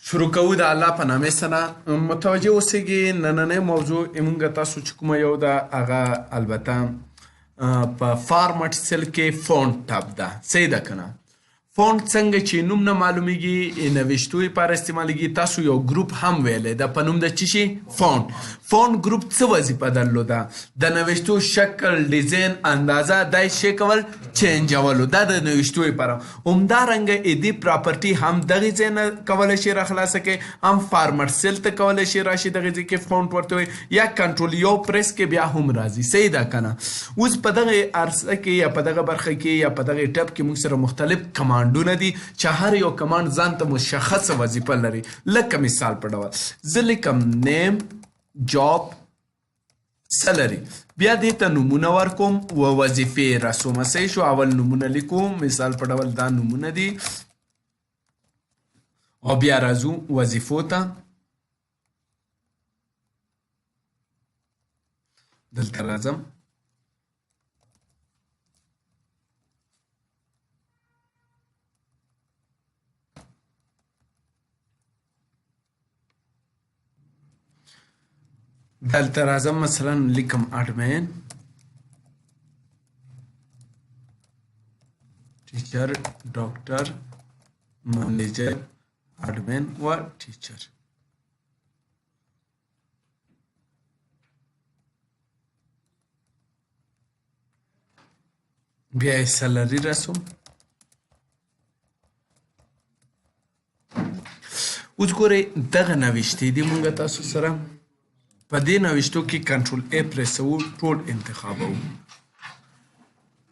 شروع کوو د الله په نامې سره. متوجه اوسئ نننۍ موضوع موږ تاسو چې کومه یو ده هغه البته په فارمټ سیل کې فونټ ټاب ده. صحیح ده که نه؟ فونټ څنګه چې نوم نه معلومیږي نوشتو لپاره استعمالیږي. تاسو یو ګروپ هم ویلی ده په نوم د څه شي؟ فونټ. فونټ ګروپ څه وظیفه درلوده؟ د نوشتو شکل، ډیزاین، اندازه دا یې شی کول چینجولو. دا د نوشتو لپاره. همدارنګه ایدي پراپرټي هم دغې ځای نه کولی شي راخلاصه کوي، هم فارمټ سیل ته کولی شي راشي دغې ځای کې فونټ ورته وایي، یا کنټرول یو پریس کې بیا هم راځي. صحیح ده که نه؟ اوس په دغې عرصه کې یا په دغه برخه کې یا په دغې ټب کې موږ سره مختلف کمانډونه دي چې هر یو کمانډ ځان ته مشخصه وظیفه لري. لکه مثال په ډول زه لیکم نیم، جاب، سلري، بیا دې ته نومونه ورکوم و وظیفې رسومه. صحیح شو؟ اول نومونه لیکو، مثال په ډول دا نومونه دي، او بیا راځو وظیفو ته. دلته راځم، دلته راځم مثلا لیکم اډمین، ټیچر، ډاکټر، منیجر، اډمین و ټیچر. بیا یې سلري رسوم. اوس ګورئ دغه نوشتې دي مونږ تاسو سره په دې نوشتو کې کنټرول ای پریسوو، ټول انتخابوو.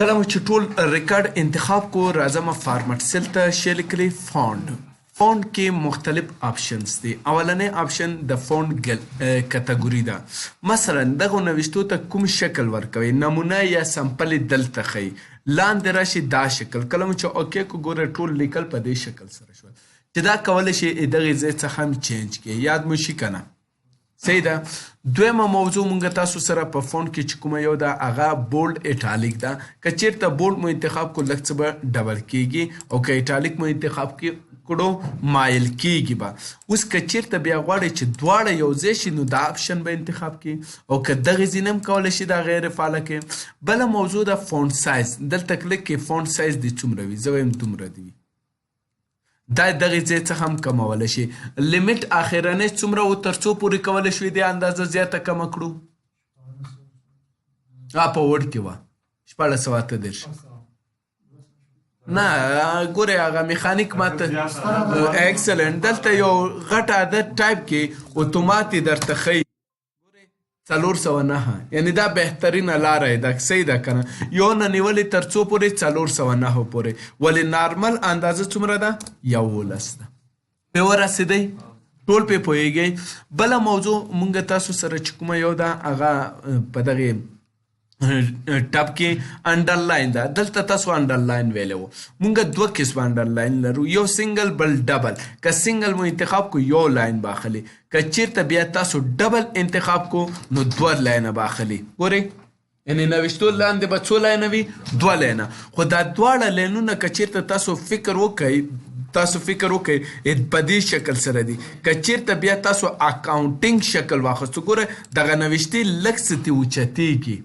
کله مو چې ټول ریکارډ انتخاب کو راځم فارمټ سیل ته شی لیکلی فونټ. فونټ کې مختلف آپشنز دي. اولنی آپشن د فونټ کټګوري ده. مثلا دغه نوشتو ته کوم شکل ورکوي، نمونه یا سمپل دلته ښیي. لاندې راشي دا شکل. کله مو چې اوکې کو ګوره ټول لیکل په دې شکل سره شول چې دا کولی شي دغې ځای څخه هم چینج کړي. یاد مو شي که نه؟ صحیح ده. دویمه موضوع مونږ تاسو سره په فونټ کې چې کومه یو ده هغه بولډ ایټالیک ده. که چیرته بولډ مو انتخاب کو لږ څه به ډبل کیږي، او که ایټالیک مو انتخاب کړو مایل کیږي به. اوس که چیرته بیا غواړئ چې دواړه یو ځای شي نو دا آپشن به انتخاب کړي، او که دغې ځینې هم کولی شي دا غیر فعاله کړي. بله موضوع ده فونټ سایز. دلته کلیک کې فونټ سایز دې څومره وي، زه وایم دومره دي. دا دغې ځای څخه هم کمولی شي. لیمیټ اخرنی څومره و تر څو پورې کولی شوي دې اندازه زیاته کمه کړو؟ په وډ کې وه 1638. نه ګورئ هغه میخانیک ماته اکسلنټ. دلته یو غټ عدد ټایپ کې اتومات درته ښیي 409، یعنی دا بهترینه لاره ده. صحیح ده که نه؟ یو نه نیولې تر څو پورې 409 پورې. ولې نارمل اندازه څومره ده؟ 11 ده. پې ورسېدئ؟ ټول پې پوهېږئ. بله موضوع مونږ تاسو سره چې کومه یو ده هغه په دغې ټب کې انډرلاین ده. دلته تاسو انډرلاین ویلی وو. مونږ دوه قسمه انډرلاین لرو، یو سنګل بل ډبل. که سنګل مو انتخاب کو یو لاین باخلي، که چیرته بیا تاسو ډبل انتخاب کو نو دوه لاینه باخلي. ګورئ یعنې نوشتو لاندې به څو لاینه وي؟ دوه لاینه. خو دا دواړه لاینونه که چیرته تاسو فکر وکئ په دې شکل سره دي. که چیرته بیا تاسو اکاونټینګ شکل واخیستو، ګوره دغه نوشتې لږ څه ترې اوچتېږي،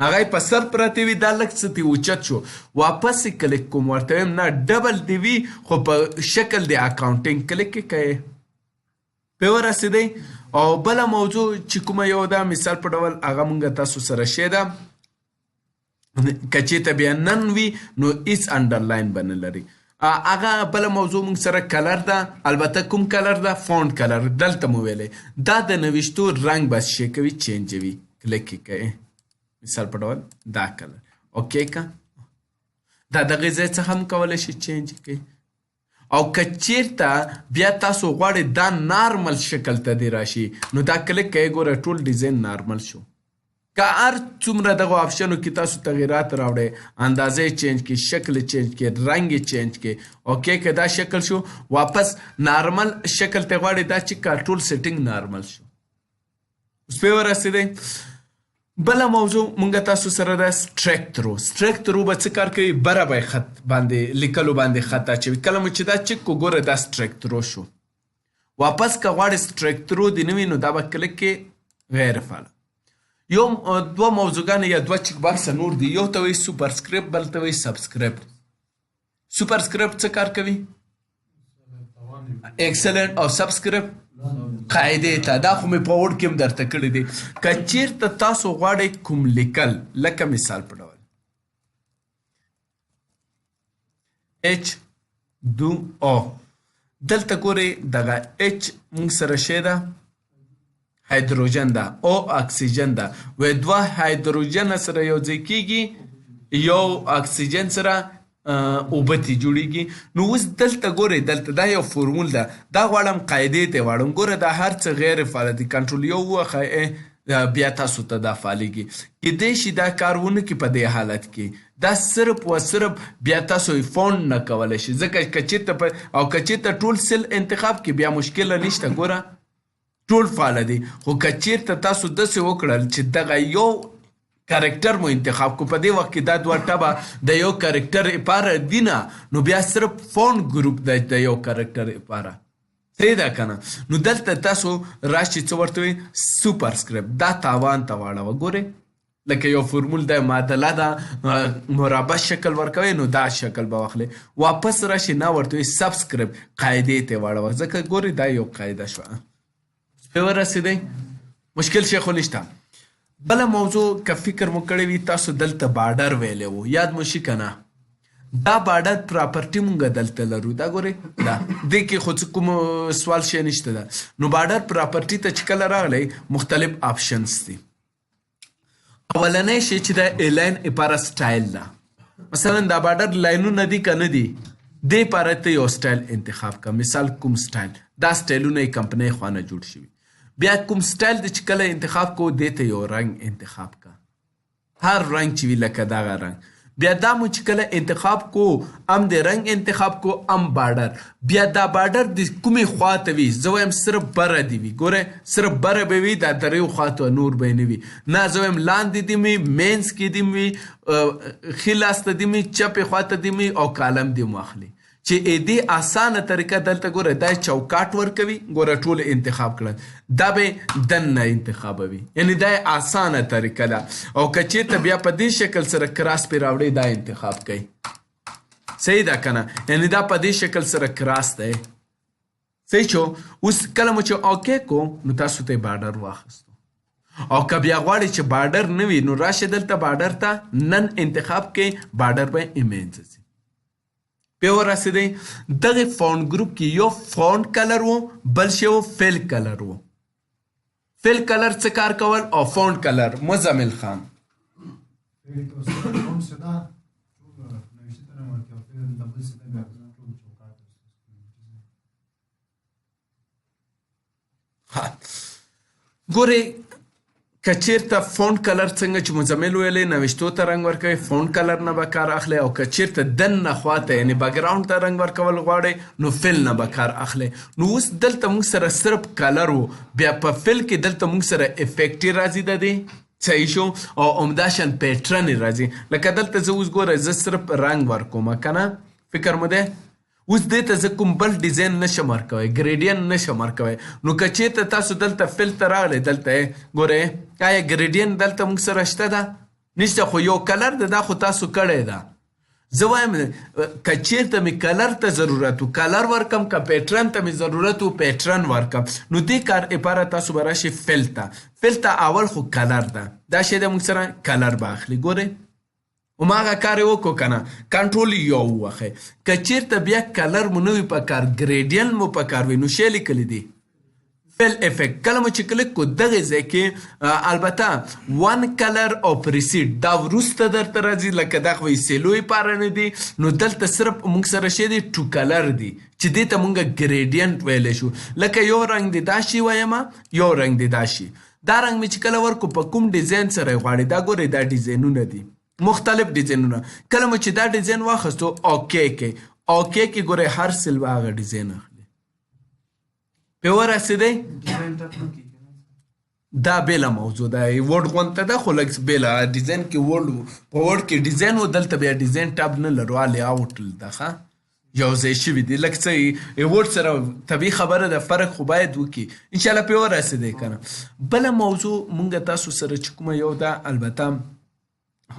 هغه یې په سر پرتې وي، دا لږ څه ترې اوچت شو. واپس یې کلیک کوم، ورته وایم نه ډبل دې وي خو په شکل د اکاونټینګ. کلیک یې کوئ، پې ورسېدئ. او بله موضوع چې کومه یو ده مثال په ډول هغه مونږ تاسو سره شی ده. که چېرته بیا نن وي نو هېڅ انډرلاین به نه لري. هغه بله موضوع مونږ سره کلر ده. البته کوم کلر ده؟ فونټ کلر. دلته مو ویلی دا د نوشتو رنګ بس شی کوي، چینجوي. کلیک یې کوئ، مثال په ډول دا کلر اوکې که دا دغې ځای څخه هم کولی شي چینج کړئ. او که چیرته بیا تاسو غواړئ دا نارمل شکل ته دې راشي نو دا کلیک کوئ. ګوره ټول ډیزاین نارمل شو. که هر څومره دغو آپشنو کې تاسو تغیرات راوړئ، اندازه یې چینج کړئ، شکل یې چینج کړئ، رنګ یې چینج کړئ. اوکې که دا شکل شو، واپس نارمل شکل ته غواړئ دا چې کا ټول سیټینګ نارمل شو. اوس پې ورسېدئ. بله موضوع مونږ تاسو سره ده سټریک ترو. سټریک ترو به څه کار کوي؟ بره به خط باندې لیکلو باندې خط اچوي. کله مو چې دا چک کو ګوره دا سټریک ترو شو. واپس که غواړې سټریک ترو دې نه وي نو دا به کلیک کې غیر فعاله. یو دوه موضوعګانې یا دوه چک باکسه نور دي. یو ته وایي سوپرسکرپټ، بل ته وایي سبسکرپټ. سوپرسکرپټ څه کار کوي؟ ایکسلنٹ. او سبسکرپټ قاعدې ته. دا خو مې په وړ کې هم درته کړي دي. که چېرته تاسو غواړئ کوم لیکل، لکه مثال په ډول H2O، دلته ګورئ دغه H موږ سره شی ده هایدروجن ده، او اکسیجن ده. وایي دوه هایدروجن سره یو ځای کېږي، یو اکسیجن سره اوبه ترې جوړېږي. نو اوس دلته ګورئ، دلته دا یو فورمول ده. دا غواړم قاعدې ته واړم. ګوره دا هر څه غیر فعاله دي. کنټرول یو ووهئ بیا تاسو ته دا فعالېږي. کیدای شي دا کار ونه کړي په دې حالت کې. دا صرف و صرف بیا تاسو یې فونډ نه کولی شي، ځکه که چېرته او که چېرته ټول سل انتخاب کې بیا مشکله نشته. ګوره ټول فعاله دي. خو که چېرته تاسو داسې وکړل چې دغه یو کرکټر مو انتخاب کو، په دې وخت کې دا دوه ټبه د یو کرکټر لپاره دي نه، نو بیا صرف فونډ ګروپ دی د یو کرکټر لپاره. صحیح ده که نه؟ نو دلته تاسو راشي څه ورته وایي؟ سوپرسکرپټ. دا تاوان ته واړوه. ګورئ لکه یو فورمول ده، معادله ده، مربع شکل ورکوئ نو دا شکل به واخلئ. واپس راشي نه ورته وایي سبسکرپټ، قاعدې ته واړوه. ځکه ګورئ دا یو قاعده شوه. پې ورسېدئ؟ مشکل شی خو نشته. بله موضوع که فکر مو کړی وي، تاسو دلته بارډر ویلی و، یاد مو شي که نه؟ دا بارډر پراپرټي مونږ دلته لرو. دا ګورئ دا دې کې خو څه کوم سوال شی نشته ده. نو بارډر پراپرټي ته چې کله راغلی مختلف آپشنز دي. اولنی شی چې دا الاین لپاره سټایل ده. مثلا دا بارډر لاینونه دي که نه دي، دې لپاره ته یو سټایل انتخاب کړه. مثال کوم سټایل؟ دا سټایلونه یې کمپنۍ خوا نه جوړ شوي. بیا کوم سټایل د چې کله انتخاب کو، دې ته یو رنګ انتخاب کړه. هر رنګ چې وي لکه دغه رنګ. بیا دا مو چې کله انتخاب کو، ام د رنګ انتخاب کو، ام بارډر. بیا دا بارډر د کومې خوا ته وي؟ زه وایم صرف بره دې وي. ګوره صرف بره به وي، دا دریو خوا ته نور به نه وي. نه، زه وایم لاندې دې وي، مینس کې دې وي، ښي لاس ته دې وي، چپې خوا ته دې وي، او کالم دې واخلي. چې دې اسانه طریقه دلته ګوره دا چوکاټ ورکوي. ګوره ټول انتخاب کړل، دا به دننه انتخابوي. یعنی دا اسانه طریقه ده. او که چېرته بیا په دې شکل سره کراس پې راوړئ، دا انتخاب کوي. صحیح ده که نه؟ یعنی دا په دې شکل سره کراس دی. صحیح شو؟ اوس کله مو چې اوکې کو، نو تاسو ته یې بارډر واخیستو. او که بیا غواړئ چې بارډر نه وي، نو راشئ دلته بارډر ته نن انتخاب کوئ، بارډر به ایمینځ ځي. پې ورسېدئ؟ دغې فونډ ګروپ کې یو فونډ کلر و، بل شی و فیل کلر و. فیل کلر څه کار کول او فونډ کلر؟ مزمل خان ګورئ که چېرته فونډ کلر څنګه چې مزمل ویلی نوشتو ته رنګ ورکوئ، فونډ کلر نه به کار اخلئ. او که چېرته دننه خواته یعنې بیکګراونډ ته رنګ ورکول غواړئ، نو فیل نه به کار اخلئ. نو اوس دلته موږ سره صرف کلر و. بیا په فیل کې دلته موږ سره افیکټ راځي. د دې صحیح شو؟ او عمداشن پیټرن راځي. لکه دلته زه اوس ګوره زه صرف رنګ ورکوم که نه؟ فکر مو دی؟ اوس دې ته زه کوم بل ډیزاین نشم ورکوی، ګریډین نشم ورکوی. نو که چېرته تاسو دلته فیل ته راغلی، دلته ګورئ آیا ګریډین دلته موږ سره شته ده؟ نشته. خو یو کلر ده، دا خو تاسو کړی ده. زه وایم که چېرته مې کلر ته ضرورت و، کلر ورکم. که پیټرن ته مې ضرورت و، پیټرن ورکم. نو دې کار لپاره تاسو به راشئ فیل ته. فیل ته اول خو کلر ده، دا شی ده موږ سره کلر به اخلي. ګورئ هماغه کار یې وکړو که نه؟ کنټرول یو ووهئ. که چېرته بیا کلر مو نه وي په کار، ګریډین مو په کار وي، نو شی لیکلی دی فیل افیکټ. کله مو چې کلیک کو دغې ځای کې البته ون کلر او پریسیډ دا وروسته درته راځي. لکه دا خو سیلو لپاره نه دي. نو دلته صرف موږ سره شی دی ټو کلر دی، چې دې ته موږ ګریډینټ ویلی شو. لکه یو رنګ دی دا شي وایم، یو رنګ دی دا شي. دا رنګ مې چې کله ورکو په کوم ډیزاین سره یې غواړي، دا ګورئ دا ډیزاینونه دي، مختلف ډیزاینونه. کله مو چې دا ډیزاین واخیستو، اوکې کې اوکې کې ګورئ هر سل به هغه ډیزاین اخلي. پې ورسېدئ؟ دا بېله موضوع ده، ورډ غونته ده، خو لږ بېله ډیزاین کې ورډ په ورډ کې ډیزاین و، دلته بیا ډیزاین ټاب نه لرو، لې آوټ ده. ښه یو ځای شوي دي لکه څه ایوارډ سره طبیعي خبره ده فرق خو باید وکړي انشاءالله پرې ورسېدی که نه. بله موضوع مونږ تاسو سره چې کومه یو ده البته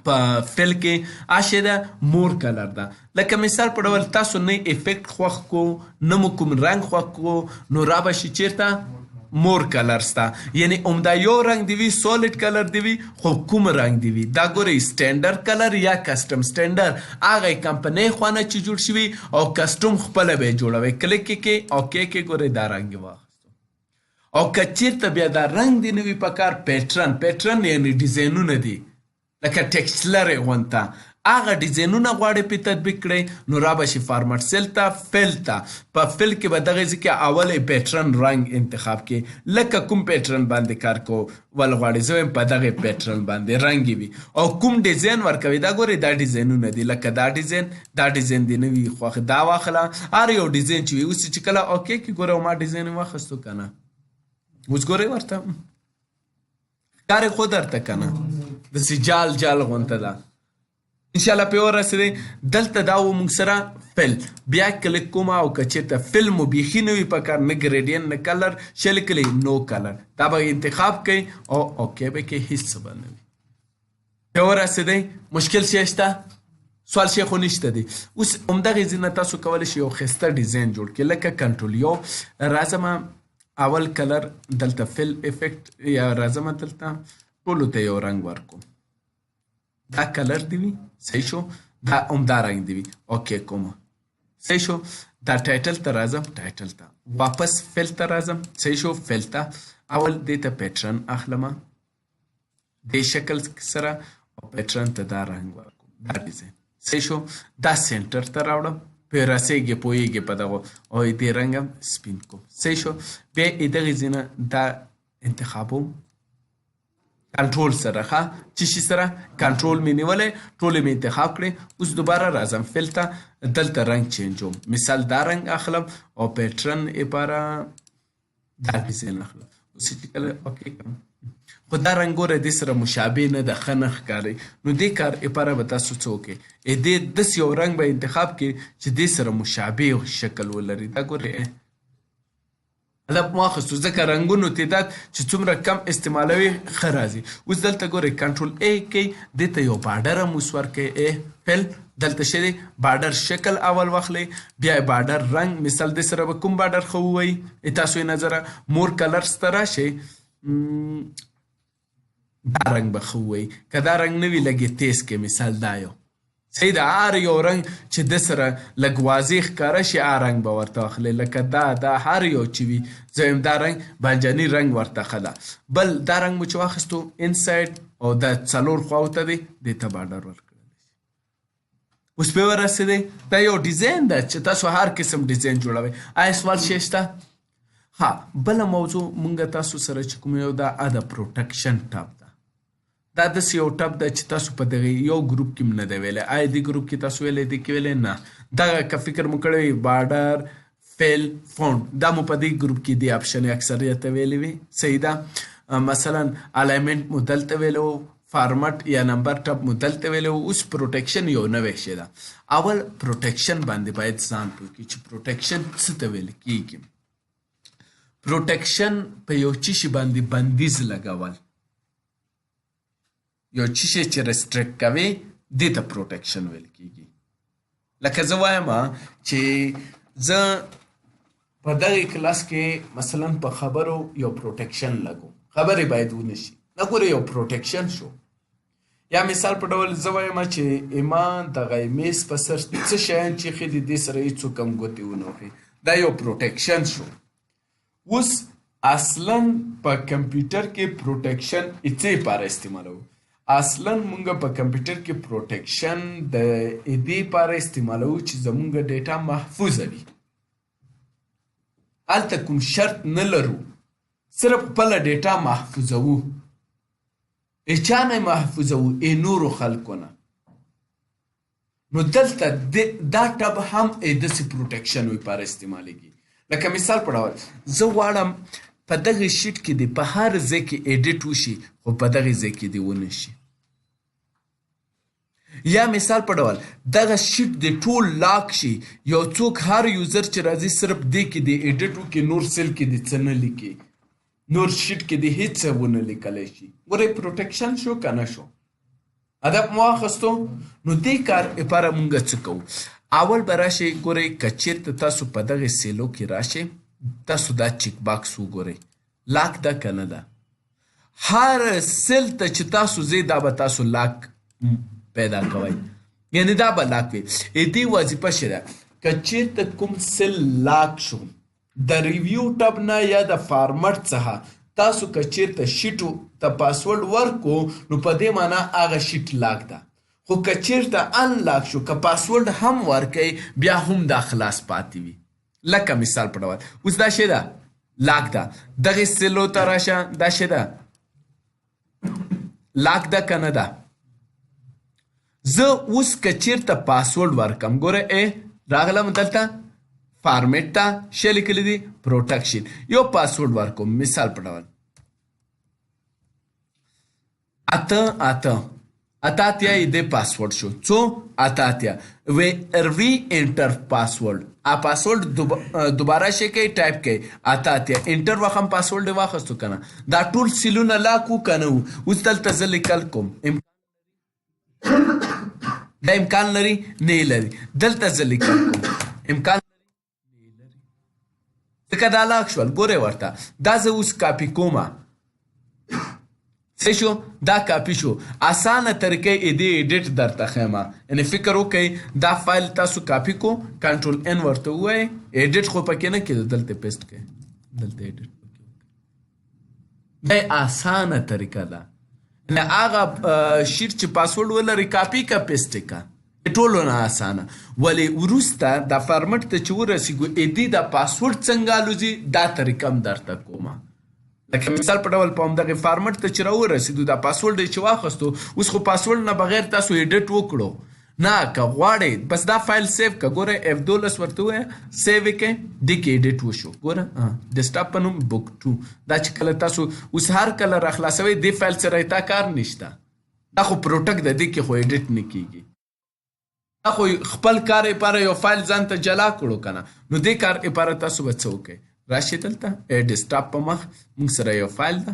په فل کې آشه ده مور کلر ده. لکه مثال په ډول تاسو نه افیکټ خوښ کو نه مو کوم رنګ خوښ کو نو را به شي چیرته مور کلر ستا یعنی عمده یو رنګ دی وي سولید کلر دی وي خو کوم رنګ دی وي دا ګورئ سټینډرډ کلر یا کسټم سټینډرډ هغه کمپنۍ خوانه چې جوړ شوي او کسټم خپله به یې جوړوئ کلیک کې او کې ګورئ دا رنګ یې واخیستو او که چیرته بیا دا رنګ دی نه وي په کار پیټرن یعنی ډیزاینونه دي لکه ټیکسچر یې غونته هغه ډیزاینونه غواړئ پې تطبیق کړئ نو را به شي فارمټ سیل ته فل ته په فل کې به دغه ځای کې اول پیټرن رنګ انتخاب کړئ لکه کوم پیټرن باندې کار کو ول غواړئ زه وایم په دغه پیټرن باندې رنګ وي او کوم ډیزاین ورکوي دا ګورئ دا ډیزاینونه دي لکه دا ډیزاین دی نه وي خوښ دا واخله هر یو ډیزاین چې وي اوس چې کله اوکې کې ګوره ما ډیزاین واخیستو که نه اوس ګورئ ورته ښکارې خو درته که نه داسې جال غونته ده انشاءالله پې ورسېدی دلته دا و موږ سره فل بیا کلیک کوم او که چېرته فل مو بیخي نه وي په کار نه ګریډین نه کلر شل کلی نو کلر دا به انتخاب کوئ او اوکې به کې هېڅ څه به نه وي پې ورسېدی مشکل شی شته سوال شی خو نشته دی اوس همدغې ځای نه تاسو کولی شئ یو ښایسته ډیزاین جوړ کړئ لکه کنټرول یو راځمه اول کلر دلته فل افیکټ یا راځمه دلته ټولو ته یو رنګ ورکوم دا کلر دی وي صحیح شو دا عمده رنګ دی وي اوکې کوم صحیح شو دا ټایټل ته راځم ټایټل ته واپس فل ته راځم صحیح شو فل ته اول دې ته پیټرن اخلمه دې شکل سره او پیټرن ته دا رنګ ورکوم دا ډیزاین صحیح شو دا سینټر ته راوړم پې رسېږي پوهېږي په دغو او دې رنګ هم سپین کوم صحیح شو بیا یې دغې ځای نه دا انتخابوم کنټرول سره ښه چې شي سره کنټرول مې نیولی ټولې مې انتخاب کړې اوس دوباره راځم فل ته دلته رنګ چینجوم مثال دا رنګ اخلم او پیټرن لپاره دا ډیزاین اخلم اوس چې کله اوکې کړم خو دا رنګ ګوره دې سره مشابه نه ده ښه نه ښکاري نو دې کار لپاره به تاسو څه وکړئ دې داسې یو رنګ به انتخاب کړئ چې دې سره مشابه شکل ولري دا ګورئ هدف مو واخیستو ځکه رنګونو تعداد چې څومره کم استعمالوي ښه راځي اوس دلته ګورئ کنټرول ای کوئ دې ته یو بارډر هم اوس ورکوئ فل دلته څه دی بارډر شکل اول واخلئ بیا یې بارډر رنګ مثال دې سره به کوم بارډر ښه ووایي تاسو یې نظره مور کلرس ته راشئ دا رنګ به ښه ووایي که دا رنګ نه وي لږ یې تیز کړئ مثال دا یو صحیح ده هر یو رنګ چې د سره لږ واضح ښکاره شي هغه رنګ به ورته واخلئ لکه دا هر یو چې وي زه وایم دا رنګ بانجاني رنګ ورته ښه ده بل دا رنګ مو چې واخیستو انساید او دا څلور خواو ته دی دې ته بارډر ورکړلی شي اوس پې ورسېدی دا یو ډیزاین ده چې تاسو هر قسم ډیزاین جوړوئ آیا سوال شی شته ها بله موضوع مونږ تاسو سره چې کوم یو دا د پروټکشن ټاب ده دا داسې یو ټب ده چې تاسو په دغه یو ګروپ کې هم نه دی ویلی آیا دې ګروپ کې تاسو ویلی دې کې ویلی نه دغه که فکر مو کړی وي بارډر فیل فونټ دا مو په دې ګروپ کې دې اپشن اکثریت ته ویلی وي صحیح ده مثلا الاینمنټ مو دلته ویلی و فارمټ یا نمبر ټب مو دلته ویلی و اوس پروټکشن یو نوی شی ده اول پروټکشن باندې باید ځان پوه کړي چې پروټکشن څه ته ویل کېږي پروټکشن په یو څه شي باندې بندیز لګول یو څه شی چې ریسټریکټ کوي دې ته پروټکشن ویل کېږي لکه زه وایم چې زه په دغې کلاس کې مثلا په خبرو یو پروټکشن لګو خبرې باید ونه شي نه ګوره یو پروټکشن شو یا مثال په ډول زه وایم چې اما دغه میز په سر څه شیان چې ښه دي دې سره هېڅوک هم ګوتې ونه وهي دا یو پروټکشن شو اوس اصلا په کمپیوټر کې پروټکشن څه لپاره استعمالوو اصلا مونږ په کمپیوټر کې پروټکشن د دې لپاره استعمالوو چې زمونږ ډیټا محفوظه وي هلته کوم شرط نه لرو صرف خپله ډیټا محفوظوو چا نه محفوظوو نورو خلکو نه نو دلته دا ټب هم داسې پروټکشن لپاره استعمالیږي لکه مثال په ډول زه غواړم په دغه شیټ کې دې په هر ځای کې ایډیټ وشي خو په دغه ځای کې دې ونه شي یا مثال په ډول دغه شیټ د ټول لاک شي یو څوک هر یوزر چې راځي صرف دې کې د ایډیټ وکړي نور سیل کې د څه نه لیکي نور شیټ کې د هیڅ څه ونه لیکلی شي ګورئ پروټیکشن شو که نه شو هدف مو واخیستو نو دې کار لپاره مونږ څه کوو اول به راشئ ګورئ که چېرته تاسو په دغې سیلو کې راشئ تاسو دا چیک باکس وګورئ لاک ده که نه ده هر سیل ته چې تاسو ځئ دا به تاسو لاک پیدا کوئ یعنی دا به لاک وي دې وظیفه څه ده که چېرته کوم سیل لاک شو د ریویو ټب نه یا د فارمټ څخه تاسو که چېرته شیټو ته پاسورډ ورکو نو په دې معنا هغه شیټ لاک ده خو که چېرته ان لاک شو که پاسورډ هم ورکوئ بیا هم دا خلاص پاتې وي لکه مثال په ډول اوس دا شی ده لاک ده دغې سیلو ته راشه دا شی ده لاک ده که نه ده زه اوس که چېرته پاسورډ ورکم ګوره راغلم دلته فارمیټ ته څه لیکلی دي پروټکشن یو پاسورډ ورکوم مثال په ډول اته اتیا یې د پاسورډ شو څو اتیا ری انټر پاسورډ پاسورډ دوباره شي کوي ټایپ کوي اتیا انټر وخم پاسورډ یې واخیستو که نه دا ټول سیلونه لاک وو که نه وو اوس دلته زه لیکل کوم دا امکان لري نه یې لري دلته زه لیکل کوم امکان ځکه دا لاک شول ګورئ ورته دا زه اوس کاپي کومه څه شو دا کاپي شو اسانه طریقې دې ایډیټ درته ښیمه یعنې فکر وکئ دا فایل تاسو کاپي کو کنټرول ان ورته ووایئ ایډیټ خو پکې نه کېده دلته پیسټ کړئ دلته ایډیټ پکې وکړئ دا اسانه طریقه ده یعنې هغه شیټ چې پاسورډ ولري کاپي کا پیسټ کا ټولو نه اسانه ولې وروسته دا فارمټ ته چې ورسېږو دې دا پاسورډ څنګه الوځي دا طریقه هم درته کومه لکه مثال په ډول په همدغې فارمټ ته چې راورسېدو دا پاسورډ یې چې واخیستو اوس خو پاسورډ نه بغیر تاسو ایډیټ وکړو نه که غواړئ بس دا فایل سیو که ګوره F12 ورته ووایه سیو یې کړئ دې کې ایډیټ وشو ګوره ډیسکټاپ په نوم بک 2 دا چې کله تاسو اوس هر کله راخلاصوئ دې فایل سره یې تا کار نشته دا خو پروټکټ ده دې کې خو ایډیټ نه کېږي دا خو خپل کار لپاره یو فایل ځان ته جلا کړو که نه نو دې کار لپاره تاسو به څه وکئ راشئ دلته ډیسکټاپ په مخ موږ سره یو فایل ده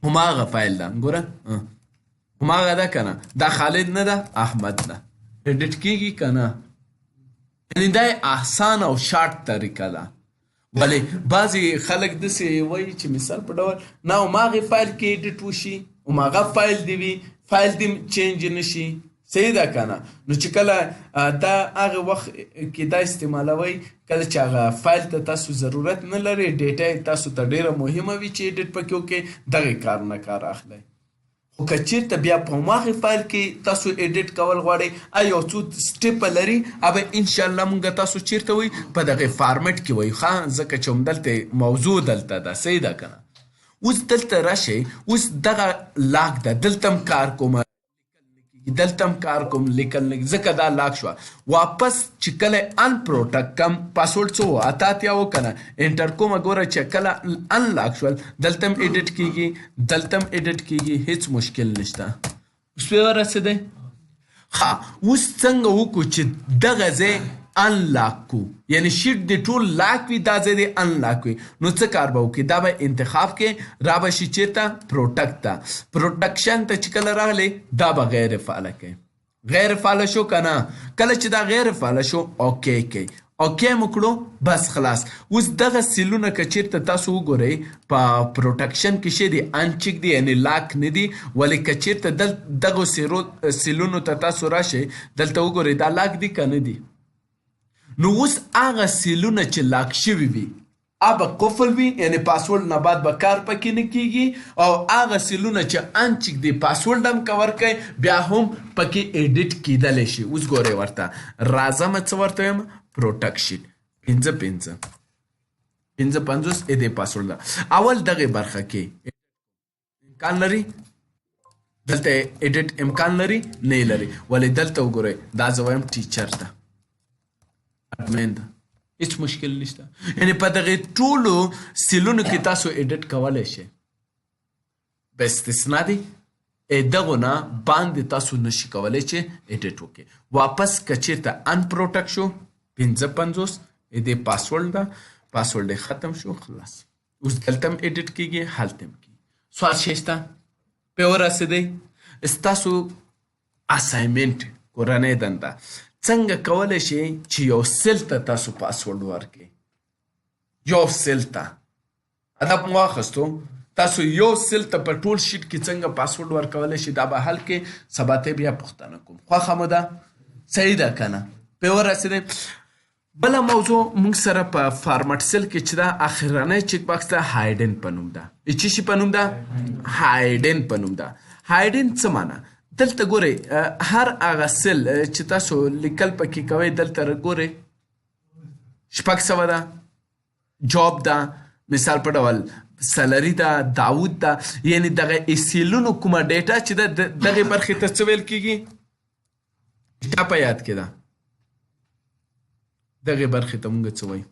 هماغه فایل ده ګوره هماغه ده که نه دا خالد نه ده احمد ده ایډیټ کېږي که نه یعنې دا آسان او شارټ طریقه ده ولې بعضې خلک داسې وایي چې مثال په ډول نه هماغې فایل کې ایډیټ وشي هماغه فایل دې وي فایل دې چینج نه شي صحیح ده که نه نو چې کله دا هغه وخت کې دا استعمالوئ کله چې هغه فایل ته تاسو ضرورت نه لرئ ډیټا یې تاسو ته ډېره مهمه وي چې ایډیټ پکې وکړئ دغې کار نه کار اخلئ خو که چېرته بیا په هماغې فایل کې تاسو ایډیټ کول غواړئ یو څو سټیپه لري به انشاءالله مونږ تاسو چېرته وایي په دغې فارمټ کې وایو ښه ځکه چې همدلته موضوع دلته ده صحیح ده که نه اوس دلته راشئ اوس دغه لاک ده دلته هم کار کوم دلته هم کار کوم لیکل نه ځکه دا لاک شوه واپس چې کله ان پروټکټ کم پاسورډ څه و اتیا و که نه انټر کومه ګوره چې کله ان لاک شول دلته هم ایډیټ کېږي دلته هم ایډیټ کېږي هیڅ مشکل نشته اوس پرې ورسېدی ښه اوس څنګه وکړو چې دغه ځای ان لاک کو یعنی شیټ د ټول لاک وي دا ځای د ان لاک وي نو څه کار به وکړي دا به انتخاب کې را به شي چېرته پروټکټ ته پروټکشن ته چې کله راغلی دا به غیر فعاله کوي غیر فعاله شو که نه کله چې دا غیر فعاله شو اوکې کوي اوکې مو کړو بس خلاص اوس دغه سیلونه که چېرته تاسو وګورئ په پروټکشن کې شی دی انچیک دی یعنې لاک نه دي ولې که چېرته دغو سیلونو ته تاسو راشئ دلته وګورئ دا لاک دي که نه دي نو اوس هغه سیلونه چې لاک شوي وي به قفل وي یعنې پاسورډ نه بعد به کار پکې نه کېږي او هغه سیلونه چې انچیک دی پاسورډ هم که ورکوئ بیا هم پکې ایډیټ کېدلی شي اوس ګورئ ورته راځم څه ورته وایم پروټکشن 550 دې پاسورډ ده اول دغې برخه کې امکان لري دلته ایډیټ امکان لري نه لري ولې دلته وګورئ دا زه وایم ټیچر ده اډمین ده هیڅ مشکل نشته یعنې په دغې ټولو سیلونو کې تاسو ایډیټ کولی شئ به استثنا دی دغو نه باندې تاسو نشي کولی چې ایډیټ وکړئ. واپس که چېرته ان پروټک شو 55 دې پاسورډ ده، پاسورډ یې ختم شو، خلاص. اوس دلته هم ایډیټ کېږي، هلته هم کېږي. سوال شته پې ورسېدئ. ستاسو اسایمنټ کورنۍ دنده څنګه کولی شئ چې یو سیل ته تاسو پاسورډ ورکړئ؟ یو سیل ته ادب مو واخیستو، تاسو یو سیل ته په ټول شیټ کې څنګه پاسورډ ورکولی شئ دا به حل کې سبا ته بیا پوښتنه کوم. خوښه مو ده؟ صحیح ده که نه؟ پې ورسېدئ. بله موضوع موږ سره په فارمټ سیل کې چې دا اخرنی چیک باکس ده هایډن په نوم ده. څه شي په نوم ده؟ هایډن په نوم ده. هایډن څه معنی؟ دلته ګورئ هر هغه سیل چې تاسو لیکل پکې کوئ دلته ګورئ 600 ده، جاب ده، مثال په ډول سلري ده، داود ده، یعنی دغه سیلونو کومه ډیټا چې ده دغې برخې ته څه ویل کېږي؟ چا په یاد کې ده؟ دغې برخې ته مونږ څه وایو؟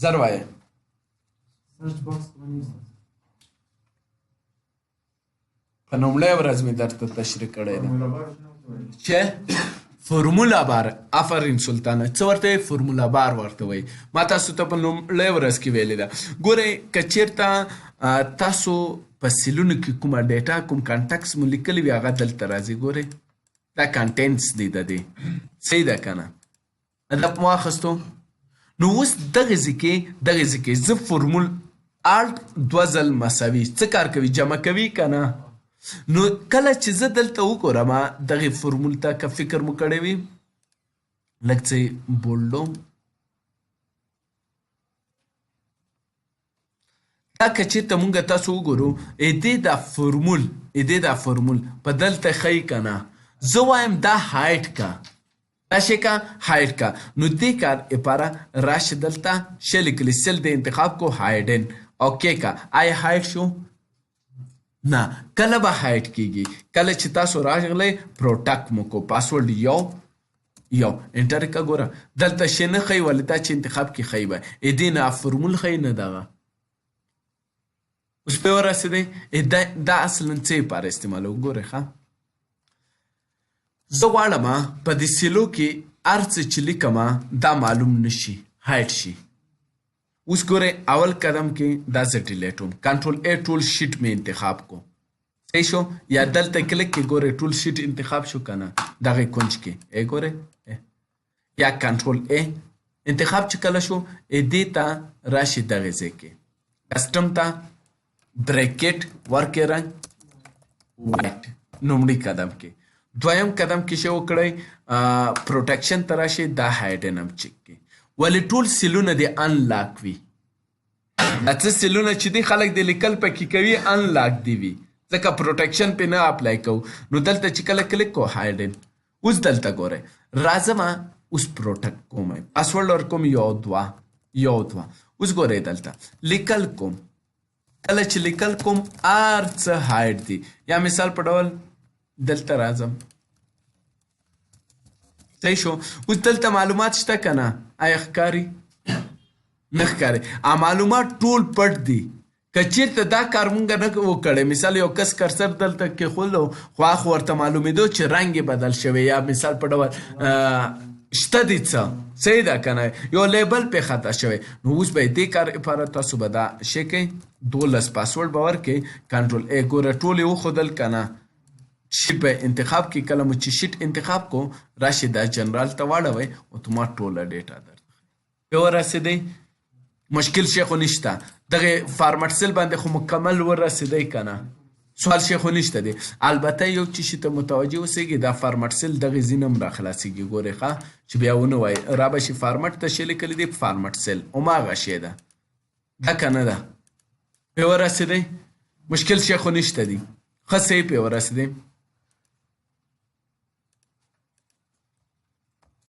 زر وایه. په لومړۍ ورځ مې درته تشریح کړی ده چې فرمولا بار. آفرین سلطانه. څه ورته وایي؟ فرمولا بار ورته وایي. ما تاسو ته په لومړۍ ورځ کې ویلې ده. ګورئ که چېرته تاسو په سیلونو کې کومه ډیټا کوم کانټکس مو لیکلي وي هغه دلته راځي. ګورئ دا کانټینټس دی د دې. صحیح ده که نه؟ ادب مو واخیستو. نو اوس دغې ځای کې زه فرمول الټ 2 ځل مساوي څه کار کوي؟ جمع کوي که نه؟ نو کله چې زه دلته وګورم دغې فرمول ته که فکر مو کړی وي لږ څه بولډوم دا که چېرته مونږ تاسو وګورو دې دا فرمول په دلته ښیي که نه؟ زه وایم دا هایټ کا دا شی کا هایټ کا. نو دې کار لپاره راشه دلته ښه لیکلي سیل د انتخاب کو هایډن اوکې کا. آیا هایټ شو؟ نه. کله به هایټ کېږي؟ کله چې تاسو راغلی پروټک مو کو پاسورډ یو انټر کا. ګوره دلته شی نه ښیي ولې دا چې انتخاب کې ښیي به دې نه فرمول ښیي نه دغه. اوس پې ورسېدی دا اصلا څه لپاره استعمالوو؟ ګورئ ښه زه غواړم په دې سیلو کې هر څه چې لیکم دا معلوم نشي، هایټ شي. اوس ګورئ اول قدم کې دا زه ډیلیټوم، کنټرول ای ټول شیټ مې انتخاب کو. صحیح شو؟ یا دلته کلیک کې ګورئ ټول شیټ انتخاب شو که نه؟ دغې کونج کې ګورئ یا کنټرول ای انتخاب چې کله شو دې ته راشي دغې ځای کې کسټم ته بریکټ ورکړئ رنګ وایټ لومړي قدم کې. دویم قدم کې شی وکړئ پروټیکشن ته راشئ دا هایډن هم چیک کړئ. ولې ټول سیلونه دې انلاک وي. دا څه سیلونه چې دي خلک د لیکل پکې کوي انلاک دي وي ځکه پروټیکشن پې نه اپلای کوو. نو دلته چې کله کلیک کو هایډن. اوس دلته ګورئ راځم اوس پروټیکټ کوم پاسورډ ورکوم یو دوه. اوس ګورئ دلته لیکل کوم. کله چې لیکل کوم هر څه هایډ دي. یا مثال په ډول دلته راځم. صحیح شو؟ اوس دلته معلومات شته که نه؟ آیا ښکاري؟ نه ښکاري. معلومات ټول پټ دي. که چېرته دا کار مونږ نه وکړی مثال یو کس کرسر دلته کېښودلو خو هغه ورته معلومېدو چې رنګ یې بدل شوی یا مثال په ډول شته دي څه. صحیح ده که نه؟ یو لیبل پې خطا شوی. نو اوس به دې کار لپاره تاسو به دا شی کوئ 12 پاسورډ به ورکړئ کنټرول ای. ګوره ټول یې وښودل که نه؟ شیټ به انتخاب کې کله مو چې شیټ انتخاب کو راشي دا جنرال ته واړوئ اتومات ټوله ډیټا درته پې ورسېدئ. مشکل شی خو نشته. دغې فارمټ سیل باندې خو مکمل ورسېدئ که نه؟ سوال شی خو نشته دی. البته یو چې شي ته متوجه اوسېږي دا فارمټ سیل دغې ځینې هم راخلاصېږي. ګورئ ښه چې بیا ونه وایي را به شي فارمټ ته شی لیکلی دی فارمټ سیل هماغه شی ده دا که نه ده؟ پې ورسېدئ. مشکل شی خو نشته دی. ښه صحیح پې ورسېدئ.